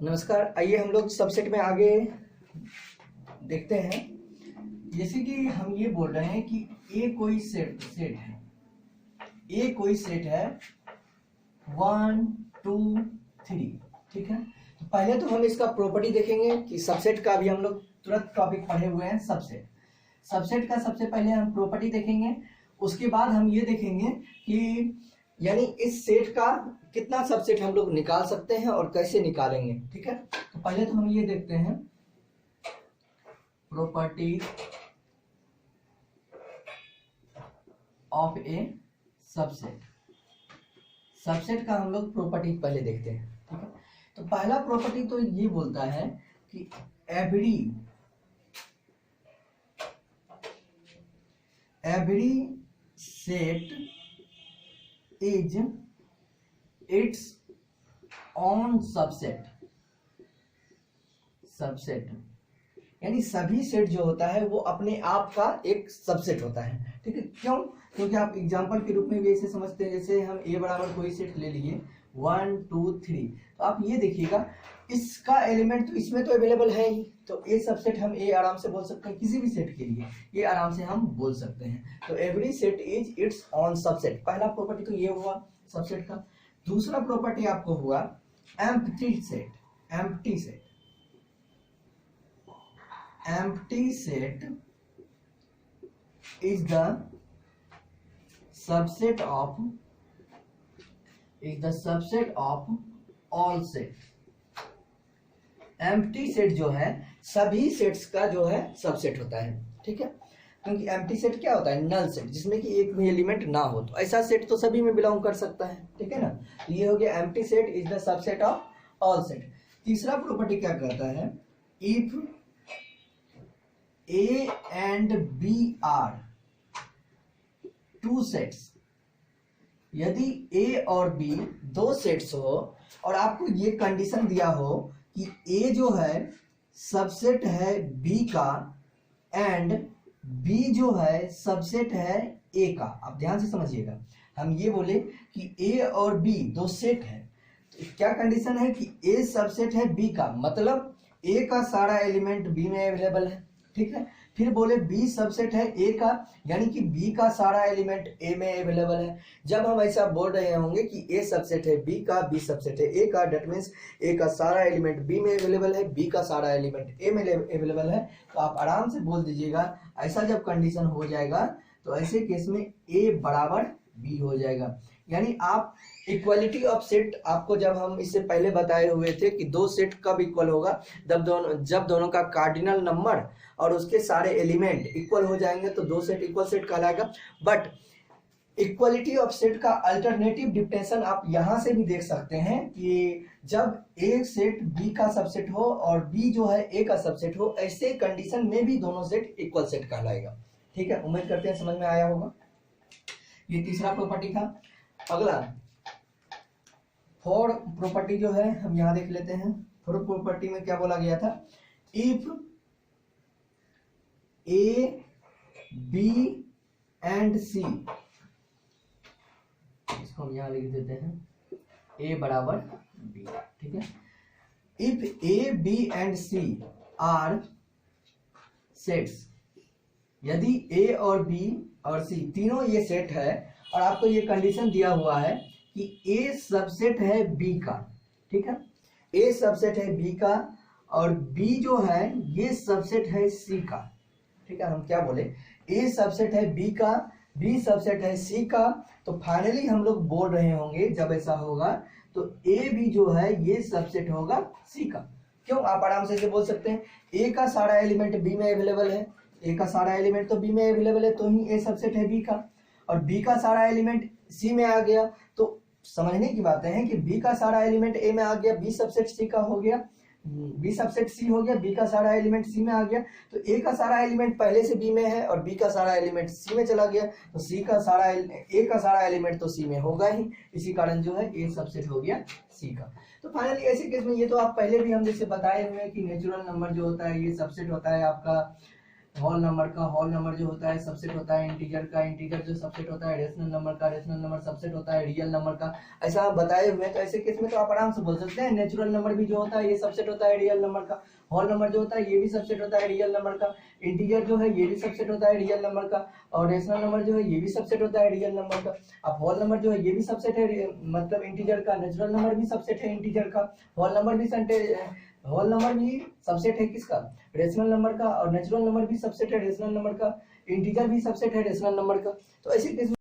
नमस्कार। आइए हम लोग सबसेट में आगे देखते हैं। जैसे कि हम ये बोल रहे हैं कि ए कोई सेट है, ए कोई सेट है 1 2 3, ठीक है। तो पहले तो हम इसका प्रॉपर्टी देखेंगे कि सबसेट का भी हम लोग तुरंत टॉपिक पढ़े हुए हैं। सबसेट का सबसे पहले हम प्रॉपर्टी देखेंगे, उसके बाद हम ये देखेंगे कि यानी इस सेट का कितना सबसेट हम लोग निकाल सकते हैं और कैसे निकालेंगे, ठीक है। तो पहले तो हम ये देखते हैं property of A subset. Subset का हम लोग प्रॉपर्टी पहले देखते हैं, ठीक है। तो पहला प्रॉपर्टी तो ये बोलता है कि every set is it's on subset यानी सभी सेट जो होता है वो अपने आप का एक सबसेट होता है, ठीक है। क्यों? क्योंकि आप एग्जांपल के रूप में भी ऐसे समझते हैं, जैसे हम ए बराबर कोई सेट ले लिए 1 2 3, तो आप ये देखिएगा इसका एलिमेंट तो इसमें तो अवेलेबल है ही, तो ए सबसेट हम ए आराम से बोल सकते हैं। किसी भी सेट के लिए ये आराम से हम बोल सकते हैं। तो every set is it's on subset, पहला प्रॉपर्टी तो ये हुआ सबसेट का। दूसरा प्रॉपर्टी आपको हुआ empty set is the subset of all set। Empty set जो है सभी सेट्स का जो है सबसेट होता है, ठीक है। क्योंकि एम्प्टी सेट क्या होता है? नल सेट, जिसमें कि एक भी एलिमेंट ना हो, तो ऐसा सेट तो सभी में बिलोंग कर सकता है, ठीक है ना। तो ये हो गया empty set is the subset of all set. तीसरा प्रॉपर्टी क्या कहता है? If A and B are two sets, यदि A और B दो सेट्स हो और आपको ये कंडीशन दिया हो कि A जो है सबसेट है B का एंड B जो है सबसेट है A का। आप ध्यान से समझिएगा, हम ये बोले कि A और B दो सेट है, तो क्या कंडीशन है कि A सबसेट है B का, मतलब A का सारा एलिमेंट B में अवेलेबल है, ठीक है। फिर बोले B सबसेट है A का, यानी कि B का सारा एलिमेंट A में अवेलेबल है। जब हम ऐसा बोल रहे होंगे कि A सबसेट है B का, B सबसेट है A का, डेट मीन्स A का सारा एलिमेंट B में अवेलेबल है, B का सारा एलिमेंट A में अवेलेबल है। तो आप आराम से बोल दीजिएगा, ऐसा जब कंडीशन हो जाएगा तो ऐसे केस में A बराबर B हो जाएगा। यानी आप इक्वलिटी ऑफ सेट, आपको जब हम इससे पहले बताए हुए थे कि दो सेट कब इक्वल होगा, जब दोनों का कार्डिनल नंबर और उसके सारे एलिमेंट इक्वल हो जाएंगे तो दो सेट इक्वल सेट कहलाएगा। बट इक्वलिटी ऑफ सेट का अल्टरनेटिव डिफिनेशन आप यहां से भी देख सकते हैं कि जब ए सेट बी का सबसेट हो और बी जो है ए का सबसेट हो, ऐसे कंडीशन में भी दोनों सेट इक्वल सेट कहलाएगा, ठीक है। उम्मीद करते हैं समझ में आया होगा। ये तीसरा प्रॉपर्टी था। अगला फोर्थ प्रॉपर्टी जो है हम यहां देख लेते हैं। फोर्थ प्रॉपर्टी में क्या बोला गया था? इफ ए बी एंड सी, इसको हम यहां लिख देते हैं ए बराबर बी, ठीक है। If A B and C are sets, यदि ए और बी और सी तीनों ये सेट है और आपको ये कंडीशन दिया हुआ है कि ए सबसेट है बी का, ठीक है। ए सबसेट है बी का और बी जो है ये सबसेट है सी का, ठीक है। हम क्या बोले? ए सबसेट है बी का, बी सबसेट है सी का। तो फाइनली हम लोग बोल रहे होंगे जब ऐसा होगा तो ए भी जो है ये सबसेट होगा सी का। क्यों? आप आराम से बोल सकते हैं ए का सारा एलिमेंट बी में अवेलेबल है, ए का सारा एलिमेंट तो बी में अवेलेबल है, तो ही ए सबसेट है बी का, और बी का सारा एलिमेंट सी में आ गया। तो समझने की बातें हैं कि बी का सारा एलिमेंट ए में आ गया, बी सबसेट सी का हो गया, बी सबसेट सी हो गया, बी का सारा एलिमेंट सी में आ गया। तो ए का सारा एलिमेंट पहले से बी में है और बी का सारा एलिमेंट सी में चला गया, तो सी का सारा ए का सारा एलिमेंट तो सी में होगा ही, इसी कारण जो है ए सबसेट हो गया सी का। तो फाइनली ऐसे केस में ये तो आप पहले भी हम जैसे बताए हुए हैं कि नेचुरल नंबर जो होता है ये सबसेट होता है आपका होल नंबर का, होल नंबर जो होता है सबसेट होता है इंटीजर का, इंटीजर जो सबसेट होता है रेशनल नंबर का, रेशनल नंबर सबसेट होता है रियल नंबर का। ऐसा आप बताए हुए हैं, तो ऐसे केस में तो आप आराम से बोल सकते हैं नेचुरल नंबर भी जो होता है ये सबसेट होता है रियल नंबर का, होल नंबर जो होता है ये भी सबसेट होता है रियल नंबर का, इंटीजर जो है ये भी सबसेट होता है रियल नंबर का, और रेशनल नंबर जो है ये भी सबसेट होता है रियल नंबर का। अब होल नंबर जो है ये भी सबसेट है मतलब इंटीजर का, नेचुरल नंबर भी सबसेट है इंटीजर का, होल नंबर भी होल नंबर भी सबसेट है किसका, रेशनल नंबर का, और नेचुरल नंबर भी सबसेट है रेशनल नंबर का, इंटीजर भी सबसेट है रेशनल नंबर का। तो ऐसे केस